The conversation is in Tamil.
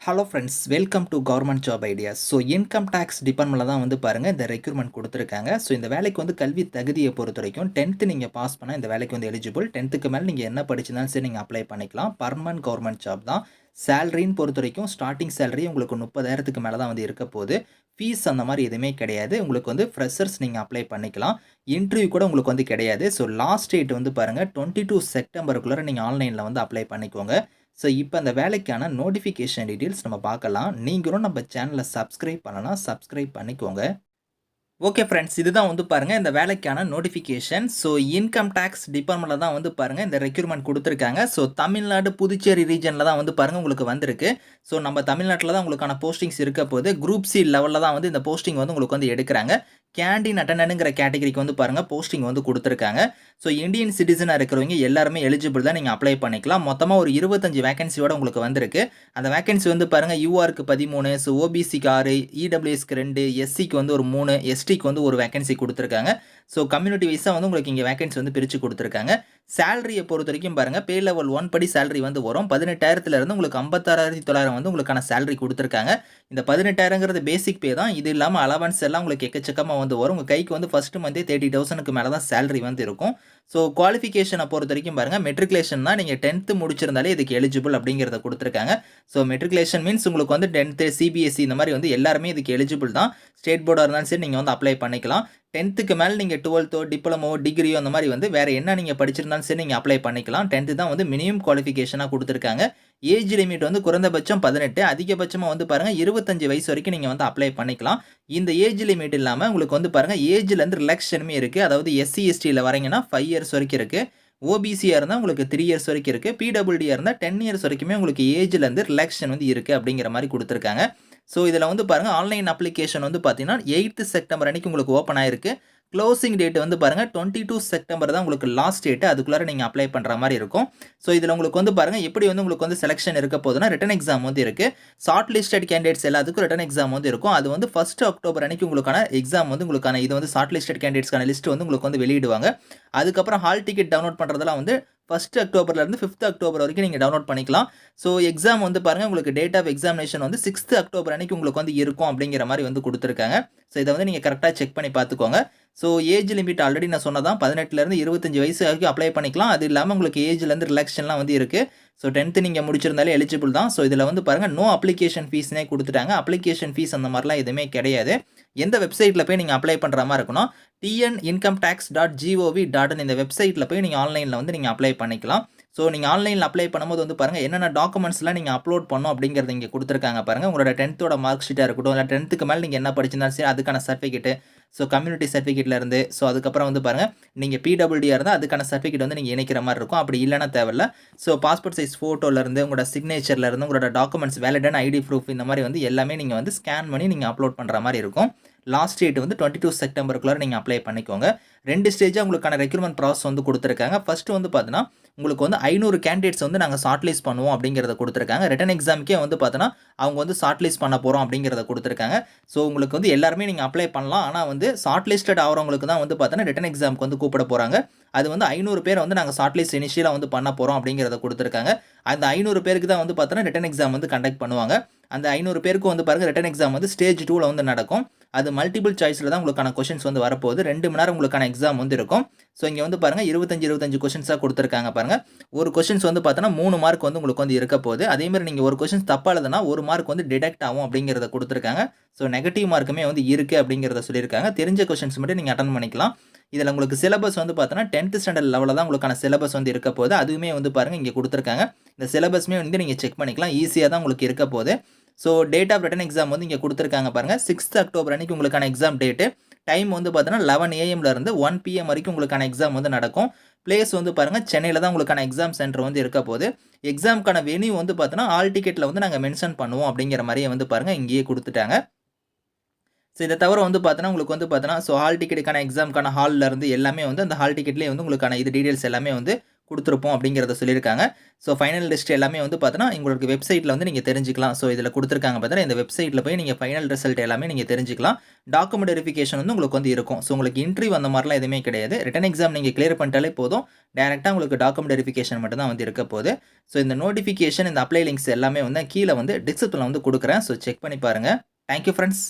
Hello friends, welcome to government job ideas. So income tax டிபார்ட்மெண்ட்டில் தான் வந்து பாருங்கள் இந்த ரெக்ரூட்மெண்ட் கொடுத்துருக்காங்க. ஸோ இந்த வேலைக்கு வந்து கல்வி தகுதியை பொறுத்த வரைக்கும் 10th நீங்கள் பாஸ் பண்ணால் இந்த வேலைக்கு வந்து எலிஜிபிள். 10th மேலே நீங்கள் என்ன படிச்சிருந்தாலும் சரி நீங்கள் அப்ளை பண்ணிக்கலாம். பர்மனன்ட் கவர்மெண்ட் ஜாப் தான். சேலரின்னு பொறுத்த வரைக்கும் ஸ்டார்டிங் சேலரி உங்களுக்கு 30,000க்கு மேலே தான் வந்து இருக்க போகுது. ஃபீஸ் அந்த மாதிரி எதுவுமே கிடையாது. உங்களுக்கு வந்து ஃப்ரெஷர்ஸ் நீங்கள் அப்ளை பண்ணிக்கலாம். இன்டர்வியூ கூட உங்களுக்கு வந்து கிடையாது. ஸோ லாஸ்ட் டேட் வந்து பாருங்கள் 22 செப்டம்பருக்குள்ளே நீங்கள் ஆன்லைனில் வந்து அப்ளை பண்ணிக்கோங்க. ஸோ இப்போ அந்த வேலைக்கான நோட்டிஃபிகேஷன் டீட்டெயில்ஸ் நம்ம பார்க்கலாம். நீங்களும் நம்ம சேனலை சப்ஸ்கிரைப் பண்ணலாம், சப்ஸ்கிரைப் பண்ணிக்கோங்க. ஓகே ஃப்ரெண்ட்ஸ், இதுதான் வந்து பாருங்கள் இந்த வேலைக்கான நோட்டிஃபிகேஷன். ஸோ இன்கம் டேக்ஸ் டிபார்ட்மெண்ட்டில் தான் வந்து பாருங்கள் இந்த ரெக்ரூட்மெண்ட் கொடுத்துருக்காங்க. ஸோ தமிழ்நாடு புதுச்சேரி ரீஜனில் தான் வந்து பாருங்கள் உங்களுக்கு வந்திருக்கு. ஸோ நம்ம தமிழ்நாட்டில் தான் உங்களுக்கான போஸ்டிங்ஸ் இருக்க போது குரூப் சி லெவலில் தான் வந்து இந்த போஸ்டிங் வந்து உங்களுக்கு வந்து எடுக்கிறாங்க. கேண்டீன் அட்டண்டன்ட்ங்கிற கேட்டகரிக்கு வந்து பாருங்கள் போஸ்டிங் வந்து கொடுத்துருக்காங்க. ஸோ இந்தியன் சிட்டிசனாக இருக்கிறவங்க எல்லாருமே எலிஜிபிள் தான், நீங்கள் அப்ளை பண்ணிக்கலாம். மொத்தமாக ஒரு 25 வேகன்சியோட உங்களுக்கு வந்திருக்கு. அந்த வேகன்சி வந்து பாருங்கள் யூஆருக்கு 13, ஸோ ஓபிசிக்கு 6, இடபிள்யூஎஸ்க்கு 2, எஸ்சிக்கு வந்து ஒரு 3, எஸ்டிக்கு வந்து ஒரு வேகன்சி கொடுத்துருக்காங்க. ஸோ கம்யூனிட்டி வைஸாக வந்து உங்களுக்கு இங்கே வேகன்சி வந்து பிரித்து கொடுத்துருக்காங்க. சேலரியை பொறுத்த வரைக்கும் பாருங்கள் பே லெவல் 1 படி சேலரி வந்து வரும். 18,000 உங்களுக்கு 56,900 வந்து உங்களுக்கான சேலரி கொடுத்துருக்காங்க. இந்த 18,000ங்கிறது பேசிக் பே தான். இது இல்லாமல் அலவன்ஸ் எல்லாம் உங்களுக்கு எக்கச்சக்கமாக வந்து வரும். உங்கள் கைக்கு வந்து ஃபஸ்ட்டு மந்தே 30,000க்கு மேலே தான் சேலரி வந்து இருக்கும். ஸோ குவாலிஃபிகேஷனை பொறுத்த வரைக்கும் பாருங்கள் மெட்ரிகுலேஷன் தான். நீங்கள் 10th முடிச்சிருந்தாலே இதுக்கு எலிஜிபிள் அப்படிங்கிறத கொடுத்துருக்காங்க. ஸோ மெட்ரிகுலேஷன் மீன்ஸ் உங்களுக்கு வந்து 10th சிபிஎஸ்சி இந்த மாதிரி வந்து எல்லாருமே இதுக்கு எலிஜிபிள் தான். ஸ்டேட் போர்டாக இருந்தாலும் சரி நீங்கள் வந்து அப்ளை பண்ணிக்கலாம். 10th மேலே நீங்கள் 12th டிப்ளமோ டிகிரியோ அந்த மாதிரி வந்து வேறு என்ன நீங்கள் படிச்சிருந்தாலும் சரி நீங்கள் அப்ளை பண்ணிக்கலாம். 10th தான் வந்து மினிமம் குவாலிஃபிகேஷனாக கொடுத்துருக்காங்க. ஏஜ் லிமிட் வந்து குறைந்தபட்சம் 18, அதிகபட்சமாக வந்து பாருங்கள் 25 வயசு வரைக்கும் நீங்கள் வந்து அப்ளை பண்ணிக்கலாம். இந்த ஏஜ் லிமிட் இல்லாமல் உங்களுக்கு வந்து பாருங்கள் ஏஜ்லேருந்து ரிலாக்ஷனுமே இருக்குது. அதாவது எஸ்சி எஸ்டியில் வரீங்கன்னா 5 இயர்ஸ் வரைக்கும் இருக்குது. ஓபிசியாக இருந்தால் உங்களுக்கு 3 இயர்ஸ் வரைக்கும் இருக்குது. பிடபிள்யூடியாக இருந்தால் 10 இயர்ஸ் வரைக்குமே உங்களுக்கு ஏஜ்லேருந்து ரிலாக்ஷன் வந்து இருக்குது அப்படிங்கிற மாதிரி கொடுத்துருக்காங்க. ஸோ இதில் வந்து பாருங்கள் ஆன்லைன் அப்ளிகேஷன் வந்து பார்த்தீங்கன்னா 8th செப்டம்பர் அன்றைக்கி உங்களுக்கு ஓப்பன் ஆயிருக்கு. க்ளோசிங் டேட் வந்து பாருங்கள் 22 செப்டம்பர் தான் உங்களுக்கு லாஸ்ட் டேட்டு. அதுக்குள்ளார நீங்கள் அப்ளை பண்ணுற மாதிரி இருக்கும். ஸோ இதில் உங்களுக்கு வந்து பாருங்கள் எப்படி வந்து உங்களுக்கு வந்து செலெக்ஷன் இருக்க போதுன்னா ரிட்டன் எக்ஸாம் வந்து இருக்குது. ஷார்ட் லிஸ்டட் கேண்டிடேட்ஸ் எல்லாத்துக்கும் ரிட்டன் எக்ஸாம் வந்து இருக்கும். அது வந்து 1 அக்டோபர் அன்றைக்கி உங்களுக்கான எக்ஸாம் வந்து உங்களுக்கான இது வந்து ஷார்ட் லிஸ்டட் கேண்டிடேட்ஸ்க்கான லிஸ்ட் வந்து உங்களுக்கு வந்து வெளியிடுவாங்க. அதுக்கப்புறம் ஹால் டிக்கெட் டவுன்லோட் பண்ணுறதெல்லாம் வந்து 1 அக்டோபர்லேருந்து 5th அக்டோபர் வரைக்கும் நீங்கள் டவுன்லோட் பண்ணிக்கலாம். ஸோ எக்ஸாம் வந்து பாருங்கள் உங்களுக்கு டேட் ஆஃப் எக்ஸாமினேஷன் வந்து 6th அக்டோபர் அன்றைக்கி உங்களுக்கு வந்து இருக்கும் அப்படிங்கிற மாதிரி வந்து கொடுத்துருக்காங்க. ஸோ இதை வந்து நீங்கள் கரெக்டாக செக் பண்ணி பார்த்துக்கோங்க. ஸோ ஏஜ் லிமிட் ஆல்ரெடி நான் சொன்னதான் 18லேருந்து 25 வயசு வரைக்கும் அப்ளை பண்ணிக்கலாம். அது இல்லாமல் உங்களுக்கு ஏஜ்லேருந்து ரிலாக்ஷன்லாம் வந்து இருக்குது. ஸோ 10th நீங்கள் முடிச்சிருந்தாலே எலிஜிபிள் தான். ஸோ இதில் வந்து பாருங்கள் நோ அப்ளிகேஷன் ஃபீஸ்னே கொடுத்துட்டாங்க. அப்ளிகேஷன் ஃபீஸ் அந்த மாதிரிலாம் எதுவுமே கிடையாது. எந்த வெப்சைட்டில் போய் நீங்கள் அப்ளை பண்ணுற மாதிரி இருக்கணும், tnincometax.gov.in இந்த வெப்சைட்டில் போய் நீங்கள் ஆன்லைனில் வந்து நீங்கள் அப்ளை பண்ணிக்கலாம். ஸோ நீங்கள் ஆன்லைனில் அப்ளை பண்ணும்போது வந்து பாருங்கள் என்னென்ன டாக்குமெண்ட்ஸ்லாம் நீங்கள் அப்லோட் பண்ணணும் அப்படிங்கிறது இங்கே கொடுத்துருக்காங்க பாருங்கள். உங்களோட 10th மார்க் ஷீட்டாக இருக்கட்டும், இல்லை 10th மேலே நீங்கள் என்ன படிச்சிருந்தாலும் சரி அதுக்கான சர்டிஃபிகேட்டு, ஸோ கம்யூனிட்டி சர்டிஃபிகேட்லேருந்து, ஸோ அதுக்கப்புறம் வந்து பாருங்கள் நீங்கள் பிடபிள்யூடியாக இருந்தால் அதுக்கான சர்டிஃபிகேட் வந்து நீங்கள் இணைக்கிற மாதிரி இருக்கும். அப்படி இல்லைனா தேவையில்ல. ஸோ பாஸ்போர்ட் சைஸ் ஃபோட்டோலேருந்து உங்களோட சிக்னேச்சர்லேருந்து உங்களோட டாக்குமெண்ட்ஸ் வேலிடான ஐடி ப்ரூஃப் இந்த மாதிரி வந்து எல்லாமே நீங்கள் வந்து ஸ்கேன் பண்ணி நீங்கள் அப்லோட் பண்ணுற மாதிரி இருக்கும். லாஸ்ட் டேட் வந்து 22 செப்டம்பருக்குள்ளே நீங்கள் அப்ளை பண்ணிக்கோங்க. 2 ஸ்டேஜாக உங்களுக்கான ரெக்ரூட்மெண்ட் ப்ராசஸ் வந்து கொடுத்துருக்காங்க. ஃபஸ்ட்டு வந்து பார்த்தீங்கன்னா உங்களுக்கு வந்து 500 கேண்டிடேட்ஸ் வந்து நாங்கள் ஷார்ட் லிஸ்ட் பண்ணுவோம் அப்படிங்கிறத கொடுத்துருக்காங்க. ரிட்டன் எக்ஸாமுக்கே வந்து பார்த்தோன்னா அவங்க வந்து ஷார்ட் லிஸ்ட் பண்ண போகிறோம் அப்படிங்கிறத கொடுத்துருக்காங்க. ஸோ உங்களுக்கு வந்து எல்லாருமே நீங்கள் அப்ளை பண்ணலாம். ஆனால் வந்து ஷார்ட் லிஸ்டட் ஆகிறவங்களுக்கு தான் வந்து பார்த்தோன்னா ரிட்டன் எக்ஸாமுக்கு வந்து கூப்பிட போகிறாங்க. அது வந்து 500 பேர் வந்து நாங்கள் ஷார்ட் லிஸ்ட் இனிஷியலாக வந்து பண்ண போகிறோம் அப்படிங்கிறத கொடுத்துருக்காங்க. அந்த 500 பேருக்கு தான் வந்து பார்த்தோன்னா ரிட்டன் எக்ஸாம் வந்து கண்டக்ட் பண்ணுவாங்க. அந்த 500 பேருக்கு வந்து பாருங்கள் ரிட்டன் எக்ஸாம் வந்து ஸ்டேஜ் 2ல் வந்து நடக்கும். அது மல்டிபிள் சாய்ஸில் தான் உங்களுக்கான கொஷின்ஸ் வந்து வரப்போகுது. 2 மணி நேரம் உங்களுக்கான எக்ஸாம் வந்து இருக்கும். ஸோ இங்கே வந்து பாருங்கள் 25 கொஷின்ஸாக கொடுத்துருக்காங்க பாருங்கள். ஒரு கொஷின்ஸ் வந்து பார்த்தோன்னா 3 மார்க் வந்து உங்களுக்கு வந்து இருக்க போகுது. அதேமாதிரி நீங்கள் ஒரு கொஷின்ஸ் தப்பாக எழுதுனா 1 மார்க் வந்து டிடெக்ட் ஆகும் அப்படிங்கிறத கொடுத்துருக்காங்க. ஸோ நெகட்டிவ் மார்க்குமே வந்து இருக்குது அப்படிங்கிறத சொல்லியிருக்காங்க. தெரிஞ்ச கொஷின்ஸ் மட்டும் நீங்கள் அட்டன் பண்ணிக்கலாம். இதில் உங்களுக்கு சிலபஸ் வந்து பார்த்தோன்னா 10th ஸ்டாண்டர்ட் லெவலில் தான் உங்களுக்கான சிலபஸ் வந்து இருக்க போகுது. அதுவுமே வந்து பாருங்கள் இங்கே கொடுத்துருக்காங்க. இந்த சிலபஸ்மே வந்து நீங்கள் செக் பண்ணிக்கலாம். ஈஸியாக தான் உங்களுக்கு இருக்க போகுது. So date of written exam வந்து இங்கே கொடுத்துருக்காங்க பாருங்கள். 6th அக்டோபர் அன்றைக்கி உங்களுக்கான எக்ஸாம் டேட்டு. டைம் வந்து பார்த்தோன்னா 11 AM 1 PM வரைக்கும் உங்களுக்கான எக்ஸாம் வந்து நடக்கும். பிளேஸ் வந்து பாருங்கள் சென்னையில் தான் உங்களுக்கான எக்ஸாம் சென்டர் வந்து இருக்க போகுது. எக்ஸாமுக்கான வென்யூ வந்து பார்த்தோன்னா ஆல் டிக்கெட்டில் வந்து நாங்கள் மென்ஷன் பண்ணுவோம் அப்படிங்கிற மாதிரியே வந்து பாருங்கள் இங்கேயே கொடுத்துட்டாங்க. ஸோ இதை தவிர வந்து பார்த்தோன்னா உங்களுக்கு வந்து பார்த்தோன்னா ஸோ ஹால் டிக்கெட்டுக்கான எக்ஸாமுக்கான ஹாலில் இருந்து எல்லாமே வந்து அந்த ஹால் டிக்கெட்லேயே வந்து உங்களுக்கான இது டீடைல்ஸ் எல்லாமே வந்து குடுத்துருப்போம் அப்படிங்கிறத சொல்லியிருக்காங்க. ஸோ ஃபைனல் லிஸ்ட் எல்லாமே வந்து பார்த்தீங்கன்னா, உங்களுக்கு வெப்சைட்ல வந்து நீங்க தெரிஞ்சுக்கலாம். ஸோ இதில குடுத்துருக்காங்க பார்த்தீங்கன்னா, இந்த வெப்சைட்ல போய் நீங்க ஃபைனல் ரிசல்ட் எல்லாமே நீங்க தெரிஞ்சுக்கலாம். டாக்குமெண்ட் வெரிஃபிகேஷன் வந்து உங்களுக்கு வந்து இருக்கும். ஸோ உங்களுக்கு இன்டர்வியூ அந்த மாரிலாம் எதுவுமே கிடையாது. ரிட்டன் எக்ஸாம் நீங்க கிளியர் பண்ணிட்டாலே போதும். டைரக்ட்டா உங்களுக்கு டாக்குமெண்ட் வெரிஃபிகேஷன் மட்டும் தான் வந்து இருக்க போது. ஸோ இந்த நோட்டிஃபிகேஷன், இந்த அப்ளை லிங்க்ஸ் எல்லாமே வந்து கீழ வந்து டிஸ்கிரிப்ஷன்ல வந்து குடுக்குறேன். ஸோ செக் பண்ணி பாருங்க. Thank you friends.